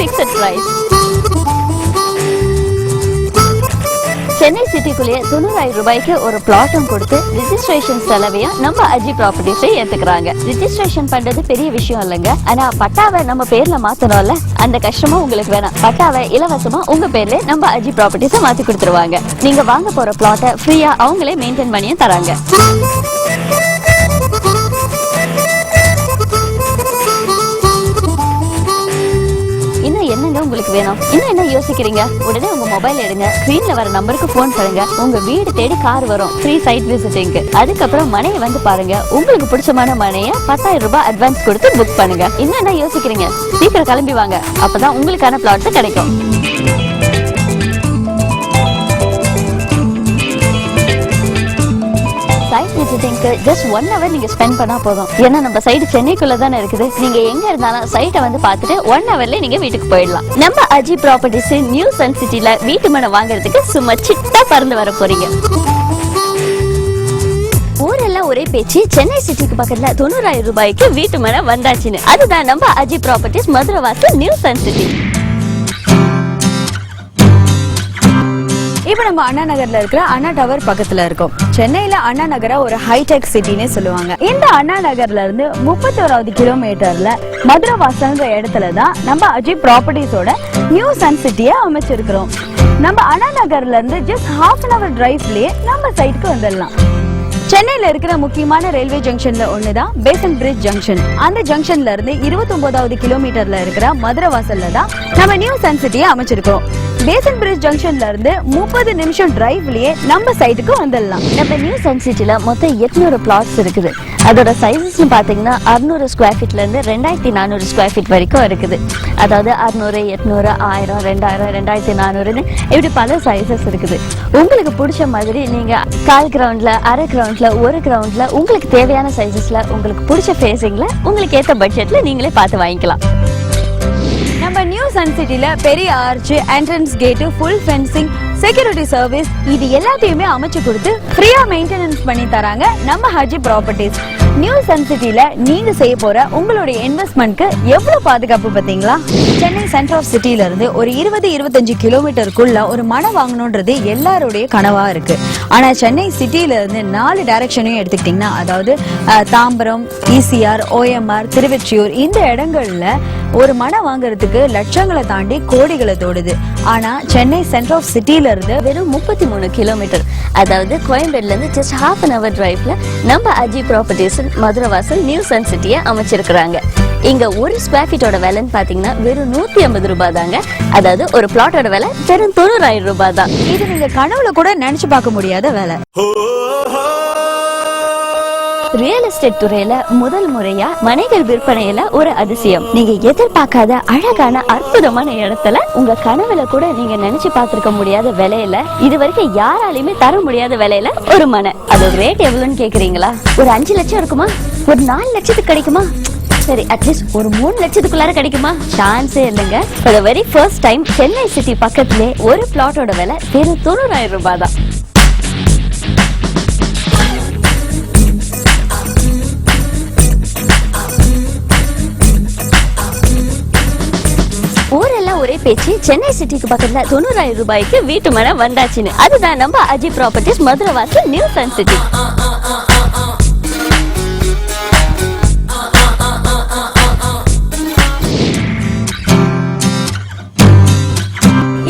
fixed price. Chennai சிட்டிக்குள்ளேயே 90,000 ரூபாய்க்கு ஒரு பிளாட்டும் கொடுத்து ரிஜிஸ்ட்ரேஷன் செலவையும் நம்ம அஜி ப்ராப்பர்ட்டிஸை ஏத்துக்கிறாங்க. ரிஜிஸ்ட்ரேஷன் பண்றது பெரிய விஷயம் இல்லைங்க. ஆனா பட்டாவை நம்ம பேர்ல மாத்தணும்ல, அந்த கஷ்டமும் உங்களுக்கு வேணாம். பட்டாவை இலவசமா உங்க பேர்ல நம்ம அஜி ப்ராப்பர்ட்டிஸை மாத்தி கொடுத்துருவாங்க. நீங்க வாங்க போற பிளாட்டை ஃப்ரீயா அவங்களே மெயின்டைன் பண்ணியும் தராங்க. என்னங்க உங்களுக்கு வேணும்? இன்னும் என்ன யோசிக்கிறீங்க? உடனே உங்க மொபைல் எடுங்க, ஸ்கிரீன்ல வர நம்பருக்கு போன் பண்ணுங்க. உங்க வீடு தேடி கார் வரும், ஃப்ரீ சைட் விசிட்டிங். அதுக்கப்புறம் மனையை வந்து பாருங்க. உங்களுக்கு பிடிச்சமான மனையை 10,000 ரூபாய் அட்வான்ஸ் கொடுத்து புக் பண்ணுங்க. இன்னும் என்ன யோசிக்கிறீங்க? சீக்கிரம் கிளம்பி வாங்க, அப்பதான் உங்களுக்கான பிளாட் கிடைக்கும். சைட் விசிட்டிங்க்கு ஜஸ்ட் 1 hour நீங்க ஸ்பெண்ட் பண்ணா போதும். ஏன்னா நம்ம சைடு சென்னைக்குள்ள தானே இருக்குது. நீங்க எங்க இருந்தாலும் சைட்டை வந்து பார்த்துட்டு 1 hourல நீங்க வீட்டுக்கு போயிடலாம். நம்ம அஜி ப்ராப்பர்ட்டிஸ் நியூ சன் சிட்டில வீட்டு மனை வாங்குறதுக்கு சும்மா சிட்டா பறந்து வர போறீங்க. ஊரெல்லாம் ஒரே பேச்சு, சென்னை சிட்டிக்கு பக்கத்துல 90,000 ரூபாய்க்கு வீட்டு மனை வந்தாச்சுன்னு. அதுதான் நம்ம அஜி ப்ராப்பர்ட்டிஸ் மதுரை வாசல் நியூ சன் சிட்டி. இப்ப நம்ம அண்ணா நகர்ல இருக்கிற அண்ணா டவர் பக்கத்துல இருக்கோம். சென்னையில அண்ணா நகர ஒரு ஹைடெக் சிட்டின்னு சொல்லுவாங்க. இந்த அண்ணா நகர்ல இருந்து 31வது கிலோமீட்டர்ல மதுரை வாசல்ன்ற இடத்துலதான் நம்ம அஜி ப்ராப்பர்ட்டிஸோட நியூ சன் சிட்டியை அமைச்சிருக்கிறோம். நம்ம அண்ணா நகர்ல இருந்து ஜஸ்ட் 1/2 hour டிரைவ்லயே நம்ம சைட்டுக்கு வந்துடலாம். சென்னையில இருக்கிற முக்கியமான ரயில்வே ஜங்ஷன்ல ஒண்ணுதான் பேசன் பிரிட்ஜ் ஜங்ஷன். அந்த ஜங்ஷன்ல இருந்து 29வது கிலோமீட்டர்ல இருக்கிற மதுரை வாசல்ல தான் நம்ம நியூ சன் சிட்டியை அமைச்சிருக்கோம். பேசன் பிரிட்ஜ் ஜங்ஷன்ல இருந்து 30 நிமிஷம் டிரைவ்லயே நம்ம சைட்டுக்கு வந்துடலாம். நம்ம நியூ சன் சிட்டில மொத்தம் 800 பிளாட்ஸ் இருக்குது. அதோட சைசஸ் பாத்தீங்கன்னா 600 ஸ்கொயர் ஃபீட்ல இருந்து 2400 ஸ்கொயர் ஃபீட் வரைக்கும் இருக்குது. அதாவது 600, 800, 1000, 2000, 2400 இப்படி பல சைசஸ் இருக்குது. உங்களுக்கு பிடிச்ச மாதிரி நீங்க 1/4 கிரவுண்ட்ல, அரை கிரவுண்ட்ல, 1 கிரவுண்ட்ல உங்களுக்கு தேவையான சைசஸ்ல உங்களுக்கு பிடிச்ச ஃபேசிங்ல உங்களுக்கு ஏத்த பட்ஜெட்ல நீங்களே பார்த்து வாங்கிக்கலாம். நம்ம நியூ சன் சிட்டில பெரிய arch, entrance gate, full fencing, security service இது எல்லாத்தையுமே அமைச்சு கொடுத்து ஃப்ரீயா மெயின்டெனன்ஸ் பண்ணி தராங்க நம்ம அஜி ப்ராப்பர்ட்டிஸ். நியூ சன் சிட்டில நீங்க செய்ய போற உங்களுடைய இன்வெஸ்ட்மெண்ட்க்கு எவ்வளவு பாதுகாப்பு பாத்தீங்களா? சென்னை சென்டர் ஆஃப் சிட்டில இருந்து ஒரு 20-25 கிலோமீட்டருக்குள்ள ஒரு மனை வாங்கணும்ன்றது எல்லாருடைய கனவா இருக்கு. ஆனா சென்னை சிட்டில இருந்து 4 டைரக்ஷனையும் எடுத்துக்கிட்டீங்கன்னா, அதாவது தாம்பரம், ECR, OMR, திருவெற்றியூர் இந்த இடங்கள்ல ஒரு மனை வாங்குறதுக்கு லட்சங்களை தாண்டி கோடிகளை தோடுது. ஆனா சென்னை சென்டர் ஆஃப் சிட்டில இருந்து வெறும் 33 கிலோமீட்டர், அதாவது கோயம்பேடுல இருந்து ஜஸ்ட் 1/2 hour டிரைவ்ல நம்ம அஜி ப்ராப்பர்ட்டிஸ் மதுரை வாசல் நியூ சன் சிட்டியை அமைச்சிருக்கிறாங்க. இங்க 1 ஸ்கொயர் ஃபீட்டோட விலைன்னு பாத்தீங்கன்னா வெறும் 150 ரூபாய் தாங்க. அதாவது ஒரு பிளாட்டோட விலை வெறும் 90,000 ரூபாய் தான். இது நீங்க கனவுல கூட நினைச்சு பார்க்க முடியாத வேலை. ரியல் எஸ்டேட் துறையில முதல் முறையா மனைகள் விற்பனையில ஒரு அதிசயம். நீங்க எதிர்பார்க்காத அழகான அற்புதமான இடத்துல உங்க கனவுல கூட நீங்க நினைச்சு பார்த்திருக்க முடியாத விலையில, இது வரைக்கும் யாராலையுமே தர முடியாத விலையில ஒரு மனை. அதோட ரேட் எவ்வளவுன்னு கேக்குறீங்களா? ஒரு 5 லட்சம் இருக்குமா? ஒரு 4 லட்சத்துக்கு கிடைக்குமா? சரி, அட்லீஸ்ட் ஒரு 3 லட்சத்துக்குள்ளார கிடைக்குமா? சான்ஸே இல்லைங்க. For the very first time Chennai city பக்கத்திலே ஒரு பிளாட்டோட விலை வெறும் 90,000 ரூபாய் தான். ஊரெல்லாம் ஒரே பேச்சு, சென்னை சிட்டிக்கு பக்கத்துல 90,000 ரூபாய்க்கு வீட்டு மனை வந்தாச்சுன்னு. அதுதான் நம்ம அஜி ப்ராப்பர்ட்டிஸ் மதுரை வாசல் நியூ சன் சிட்டி.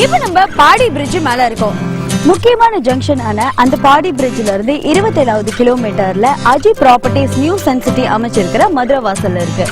இப்ப நம்ம பாடி பிரிட்ஜ் மேல இருக்கோம். முக்கியமான ஜங்ஷன் ஆன அந்த பாடி பிரிட்ஜ்ல இருந்து 27வது கிலோமீட்டர்ல அஜி ப்ராப்பர்ட்டிஸ் நியூ சன் சிட்டி அமைச்சிருக்கிற மதுரை வாசல்ல இருக்கு.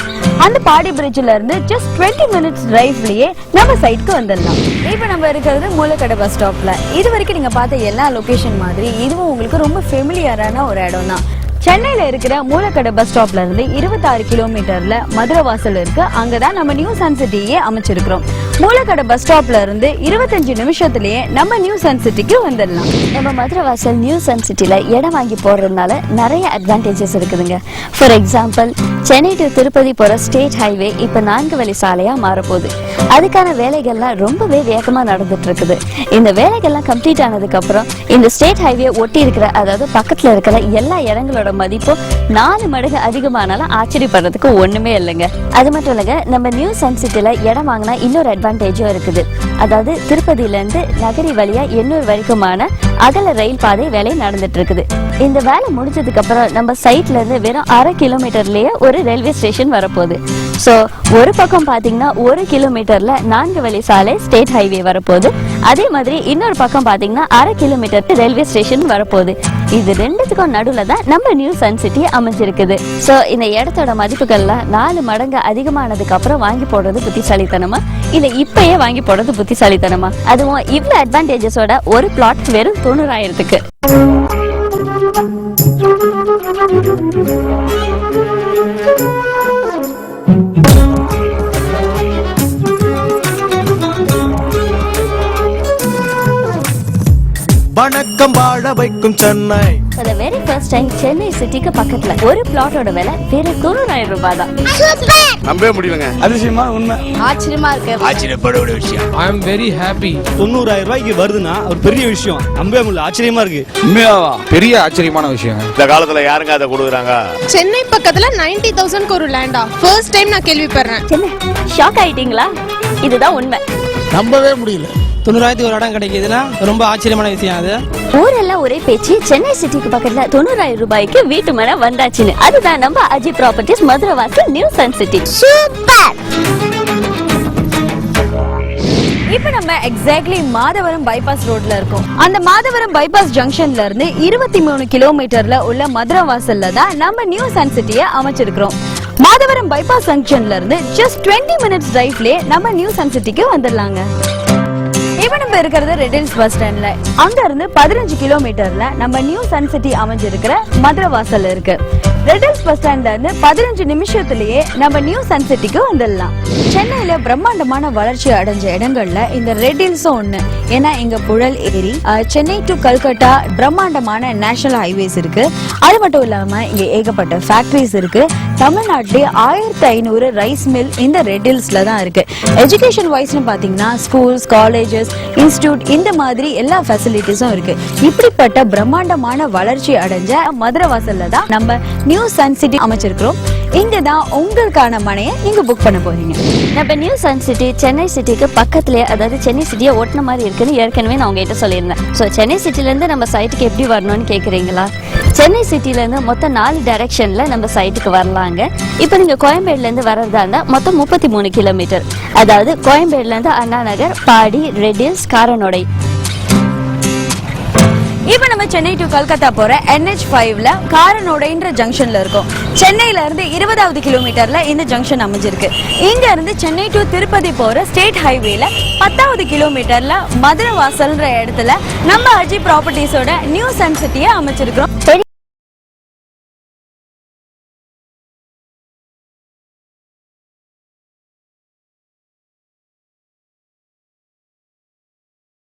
அந்த பாடி பிரிட்ஜ்ல இருந்து ஜஸ்ட் 20 மினிட்ஸ் டிரைவ்லயே நம்ம சைட்க்கு வந்துடலாம். இப்ப நம்ம இருக்கிறது மூலக்கடை பஸ் ஸ்டாப்ல. இது வரைக்கும் நீங்க பார்த்த எல்லா லொகேஷன் மாதிரி இதுவும் உங்களுக்கு ரொம்ப ஃபெமிலியரான ஒரு இடம் தான். சென்னையில இருக்கிற மூலக்கடை பஸ் ஸ்டாப்ல இருந்து 26 கிலோமீட்டர்ல மதுரை வாசல் இருக்கு. அங்கதான் நம்ம நியூ சன் சிட்டியே அமைச்சிருக்கிறோம். மூலக்கடை பஸ் ஸ்டாப்ல இருந்து 25 நிமிஷத்திலேயே நம்ம நியூ சன் சிட்டிக்கு வந்துடலாம். நம்ம மதுரை வாசல் நியூ சன் சிட்டில இடம் வாங்கி போடுறதுனால நிறைய அட்வான்டேஜஸ் இருக்குதுங்க. For example, Chennai to Tirupati போற ஸ்டேட் ஹைவே இப்ப 4 வழி சாலையா மாறப்போகுது. அதுக்கான வேலைகள்லாம் ரொம்பவே வேகமா நடந்துட்டு இருக்குது. இந்த வேலைகள்லாம் கம்ப்ளீட் ஆனதுக்கு அப்புறம் இந்த ஸ்டேட் ஹைவே ஒட்டி இருக்கிற, அதாவது பக்கத்துல இருக்கிற எல்லா இடங்களோட மதிப்பும் 4 மடங்கு அதிகமானாலும் ஆச்சரியப்படுறதுக்கு ஒண்ணுமே இல்லைங்க. அது மட்டும் இல்லைங்க, நம்ம நியூ சன் சிட்டில இடம் வாங்கினா இன்னொரு அட்வான்டேஜும் இருக்குது. அதாவது திருப்பதியில இருந்து நகரி வழியா எண்ணூர் வரைக்குமான அகல ரயில் பாதை வேலை நடந்துட்டு இருக்குது. இந்த வேலை முடிஞ்சதுக்கு அப்புறம் நம்ம சைட்ல இருந்து வெறும் 1/2 கிலோமீட்டர்லயே ஒரு ரயில்வே ஸ்டேஷன் வரப்போகுது. சோ ஒரு பக்கம் பாத்தீங்கன்னா 1 கிலோமீட்டர்ல 4 வழி சாலை ஸ்டேட் ஹைவே வரப்போகுது. அதே மாதிரி இன்னொரு பக்கம் பாத்தீங்கன்னா 1/2 கிலோமீட்டர் ரயில்வே ஸ்டேஷன் வரப்போகுது. இது ரெண்டுத்துக்கும் நடுவுல தான் நம்ம நியூ சன் சிட்டி அமைஞ்சிருக்குது. சோ இந்த இடத்தோட மதிப்புகள்லாம் 4 மடங்கு அதிகமானதுக்கு அப்புறம் வாங்கி போடுறது புத்திசாலித்தனமா, இல்ல இப்பயே வாங்கி போடுறது புத்திசாலித்தனமா? அதுவும் இவ்வளவு அட்வான்டேஜஸோட ஒரு பிளாட் வெறும் 90,000க்கு. வணக்கம் வாழ வைக்கும் Chennai. For the very first time Chennai சிட்டிக்கு பக்கத்துல ஒரு பிளாட்டோட விலை வெறும் 90,000 ரூபாய் தான். நம்பவே முடியலங்க. அதிசயமா உண்மை. ஆச்சரியமா இருக்கு. ஆச்சரியப்படக்கூடிய விஷயம். I am very happy. 90,000 ரூபாய்க்கு வருதுன்னா ஒரு பெரிய விஷயம். நம்பவே முடியல, ஆச்சரியமா இருக்கு. உண்மையாவா? பெரிய ஆச்சரியமான விஷயம். இந்த காலத்துல யாருங்க அதை கொடுக்குறாங்க? சென்னை பக்கத்துல 90,000க்கு ஒரு லேண்டா? ஃபர்ஸ்ட் டைம் நான் கேள்விப்படுறேன். என்ன ஷாக் ஆயிட்டீங்களா? இதுதான் உண்மை. நம்பவே முடியல. 90,000 ஒரு இடம் கிடைக்குதுன்னா ரொம்ப ஆச்சரியமான விஷயம் அது. ஊரெல்லாம் ஒரே பேச்சு, சென்னை சிட்டிக்கு பக்கத்துல 90,000 ரூபாய்க்கு வீட்டு மனை வந்தாச்சுன்னு. அதுதான் நம்ம அஜி ப்ராப்பர்ட்டிஸ் மதுரை வாசல் நியூ சன் சிட்டி. சூப்பர். இப்ப நம்ம எக்ஸாக்ட்லி மாதவரம் பைபாஸ் ரோட்ல இருக்கோம். அந்த மாதவரம் பைபாஸ் ஜங்ஷன்ல இருந்து 23 கிலோமீட்டர்ல உள்ள மதுரை வாசல்ல தான் நம்ம நியூ சன் சிட்டியை அமைச்சிருக்கிறோம். மாதவரம் பைபாஸ் ஜங்ஷன்ல இருந்து ஜஸ்ட் 20 மினிட்ஸ் டிரைவ்லயே நம்ம நியூ சன் சிட்டிக்கு வந்துடலாங்க. இப்ப நம்ம இருக்கிறது ரெடில்ஸ் பஸ் ஸ்டாண்ட்ல. அங்க இருந்து 15 கிலோமீட்டர்ல நம்ம நியூ சன் சிட்டி அமைஞ்சிருக்கிற மதுரை வாசல் இருக்கு. ரெடில்ஸ் பஸ் ஸ்டாண்ட்ல இருந்து 15 நிமிஷத்திலேயே நம்ம நியூ சன் சிட்டிக்கு வந்துடலாம். சென்னையில பிரம்மாண்டமான வளர்ச்சி அடைஞ்ச இடங்கள்ல இந்த ரெடில்ஸும் ஒண்ணு. ஏன்னா இங்க புழல் ஏரி, சென்னை டு கல்கட்டா பிரம்மாண்டமான நேஷனல் ஹைவேஸ் இருக்கு. அது மட்டும் இல்லாம இங்க ஏகப்பட்ட ஃபேக்டரிஸ் இருக்கு. தமிழ்நாட்டிலே 1500 ரைஸ் மில் இந்த ரெடில்ஸ்ல தான் இருக்கு. எஜுகேஷன் வைஸ்னு பாத்தீங்கன்னா ஸ்கூல்ஸ், காலேஜஸ், இன்ஸ்டிடியூட் இந்த மாதிரி எல்லா ஃபெசிலிட்டிஸும் இருக்கு. இப்படிப்பட்ட பிரம்மாண்டமான வளர்ச்சி அடைஞ்ச மதுரை வாசல்ல தான் நம்ம நியூ சன் சிட்டி அமைச்சிருக்கிறோம். இங்க தான் உங்களுக்கான மனையை நீங்க புக் பண்ண போறீங்க. நம்ம நியூ சன் சிட்டி சென்னை சிட்டிக்கு பக்கத்துலயே, அதாவது சென்னை சிட்டியை ஒட்டின மாதிரி இருக்குன்னு ஏற்கனவே நான் உங்ககிட்ட சொல்லியிருந்தேன். ஸோ சென்னை சிட்டில இருந்து நம்ம சைட்டுக்கு எப்படி வரணும்னு கேக்குறீங்களா? சென்னை சிட்டில இருந்து மொத்தம் 4 டைரக்ஷன்ல நம்ம சைட்டுக்கு வரலாங்க. இப்போ நீங்க கோயம்பேடுல இருந்து வர்றதா இருந்தா மொத்தம் 33 கிலோமீட்டர். அதாவது கோயம்பேடுல இருந்து அண்ணா நகர், பாடி, ரெடில்ஸ், காரனோடை. இப்ப நம்ம சென்னை டு கல்கத்தா போற NH5ல காரனோடைன்ற ஜங்ஷன்ல இருக்கோம். சென்னையில இருந்து 20வது கிலோமீட்டர்ல இந்த ஜங்ஷன் அமைஞ்சிருக்கு. இங்க இருந்து சென்னை டு திருப்பதி போற ஸ்டேட் ஹைவேல 10வது கிலோமீட்டர்ல மதுரை வாசல்ன்ற இடத்துல நம்ம அஜி ப்ராப்பர்ட்டிஸோட நியூ சன் சிட்டியை அமைச்சிருக்கிறோம்.